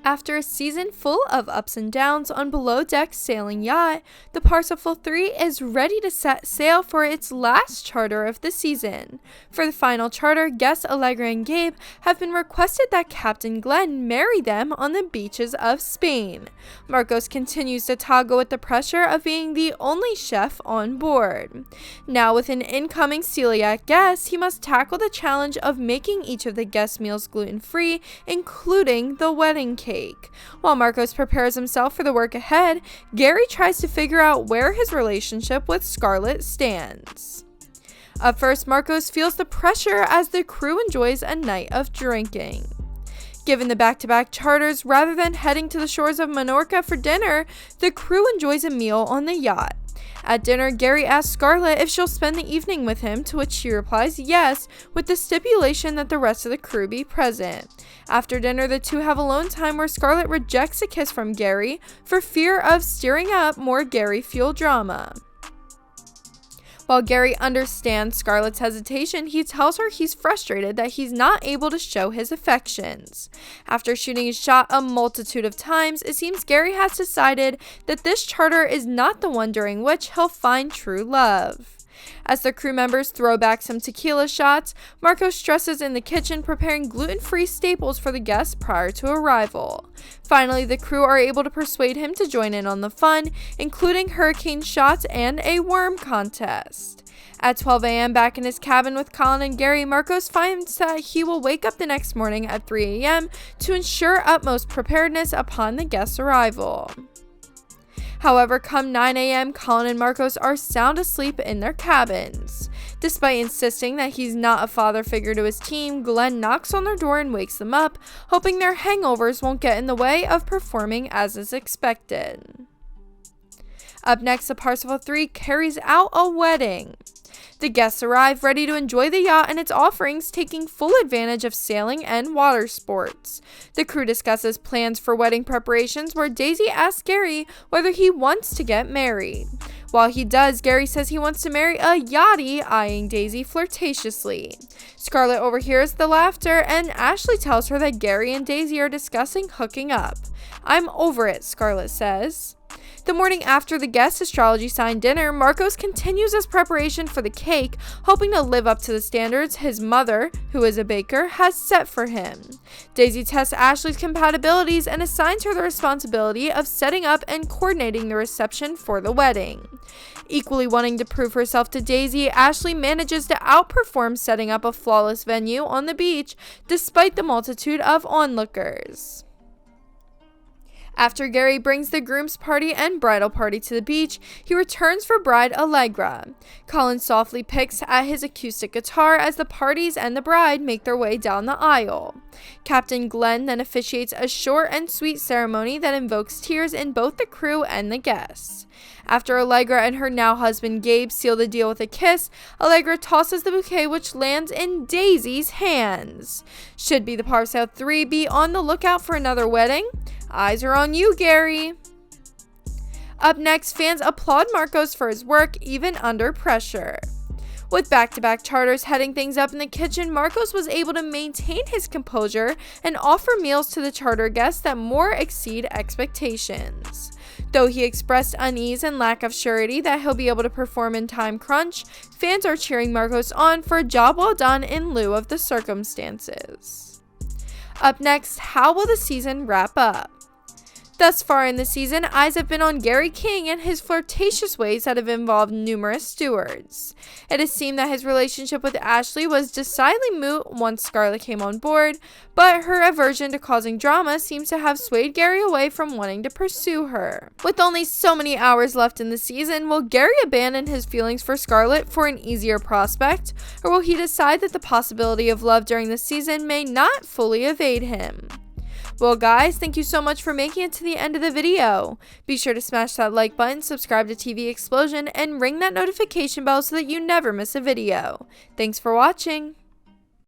After a season full of ups and downs on Below Deck Sailing Yacht, the Parsifal 3 is ready to set sail for its last charter of the season. For the final charter, guests Allegra and Gabe have been requested that Captain Glenn marry them on the beaches of Spain. Marcos continues to toggle with the pressure of being the only chef on board. Now with an incoming celiac guest, he must tackle the challenge of making each of the guest meals gluten-free, including the wedding cake. While Marcos prepares himself for the work ahead, Gary tries to figure out where his relationship with Scarlett stands. Up first, Marcos feels the pressure as the crew enjoys a night of drinking. Given the back-to-back charters, rather than heading to the shores of Menorca for dinner, the crew enjoys a meal on the yacht. At dinner, Gary asks Scarlett if she'll spend the evening with him, to which she replies yes, with the stipulation that the rest of the crew be present. After dinner, the two have alone time where Scarlett rejects a kiss from Gary for fear of stirring up more Gary-fueled drama. While Gary understands Scarlett's hesitation, he tells her he's frustrated that he's not able to show his affections. After shooting his shot a multitude of times, it seems Gary has decided that this charter is not the one during which he'll find true love. As the crew members throw back some tequila shots, Marcos stresses in the kitchen preparing gluten-free staples for the guests prior to arrival. Finally, the crew are able to persuade him to join in on the fun, including hurricane shots and a worm contest. At 12 a.m. back in his cabin with Colin and Gary, Marcos finds that he will wake up the next morning at 3 a.m. to ensure utmost preparedness upon the guests' arrival. However, come 9 a.m., Colin and Marcos are sound asleep in their cabins. Despite insisting that he's not a father figure to his team, Glenn knocks on their door and wakes them up, hoping their hangovers won't get in the way of performing as is expected. Up next, the Parsifal 3 carries out a wedding. The guests arrive ready to enjoy the yacht and its offerings, taking full advantage of sailing and water sports. The crew discusses plans for wedding preparations, where Daisy asks Gary whether he wants to get married. While he does, Gary says he wants to marry a yachty, eyeing Daisy flirtatiously. Scarlett overhears the laughter, and Ashley tells her that Gary and Daisy are discussing hooking up. "I'm over it," Scarlett says. The morning after the guest astrology sign dinner, Marcos continues his preparation for the cake, hoping to live up to the standards his mother, who is a baker, has set for him. Daisy tests Ashley's compatibilities and assigns her the responsibility of setting up and coordinating the reception for the wedding. Equally wanting to prove herself to Daisy, Ashley manages to outperform setting up a flawless venue on the beach, despite the multitude of onlookers. After Gary brings the groom's party and bridal party to the beach, he returns for bride Allegra. Colin softly picks at his acoustic guitar as the parties and the bride make their way down the aisle. Captain Glenn then officiates a short and sweet ceremony that invokes tears in both the crew and the guests. After Allegra and her now husband Gabe seal the deal with a kiss, Allegra tosses the bouquet, which lands in Daisy's hands. Should be the Parsifal 3 be on the lookout for another wedding? Eyes are on you, Gary. Up next, fans applaud Marcos for his work, even under pressure. With back-to-back charters heading things up in the kitchen, Marcos was able to maintain his composure and offer meals to the charter guests that more exceed expectations. Though he expressed unease and lack of surety that he'll be able to perform in time crunch, fans are cheering Marcos on for a job well done in lieu of the circumstances. Up next, how will the season wrap up? Thus far in the season, eyes have been on Gary King and his flirtatious ways that have involved numerous stewards. It has seemed that his relationship with Ashley was decidedly moot once Scarlett came on board, but her aversion to causing drama seems to have swayed Gary away from wanting to pursue her. With only so many hours left in the season, will Gary abandon his feelings for Scarlett for an easier prospect, or will he decide that the possibility of love during the season may not fully evade him? Well guys, thank you so much for making it to the end of the video. Be sure to smash that like button, subscribe to TV Explosion, and ring that notification bell so that you never miss a video. Thanks for watching.